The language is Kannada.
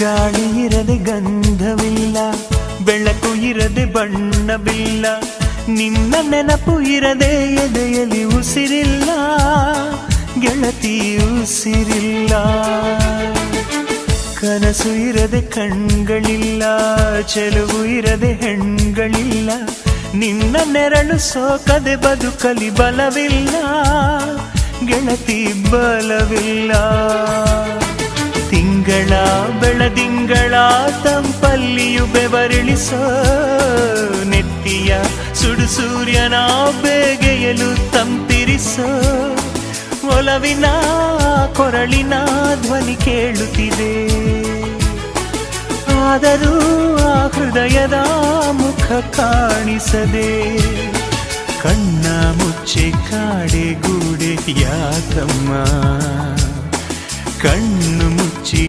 ಗಾಳಿ ಇರದೆ ಗಂಧವಿಲ್ಲ, ಬೆಳಕು ಇರದೆ ಬಣ್ಣವಿಲ್ಲ, ನಿನ್ನ ನೆನಪು ಇರದೆ ಎದೆಯಲ್ಲಿ ಉಸಿರಿಲ್ಲ, ಗೆಳತಿ ಉಸಿರಿಲ್ಲ. ಕನಸು ಇರದೆ ಕಣ್ಗಳಿಲ್ಲ, ಚೆಲುವು ಇರದೆ ಹೆಣ್ಗಳಿಲ್ಲ, ನಿನ್ನ ನೆರಳು ಸೋಕದೆ ಬದುಕಲಿ ಬಲವಿಲ್ಲ, ಗೆಳತಿ ಬಲವಿಲ್ಲ. ತಿಂಗಳ ಬೆಳದಿಂಗಳ ತಂಪಲ್ಲಿಯು ಬೆವರಿಳಿಸೋ, ನೆತ್ತಿಯ ಸುಡು ಸೂರ್ಯನ ಬೇಗೆಯಲು ತಂಪಿರಿಸೋ, ಒಲವಿನ ಕೊರಳಿನ ಧ್ವನಿ ಕೇಳುತ್ತಿದೆ, ಆದರೂ ಆ ಹೃದಯದ ಮುಖ ಕಾಣಿಸದೆ. ಕಣ್ಣ ಮುಚ್ಚೆ ಕಾಡೆ ಗೂಡೆ ಯಾಕಮ್ಮ, ಕಣ್ಣು ಮುಚ್ಚಿ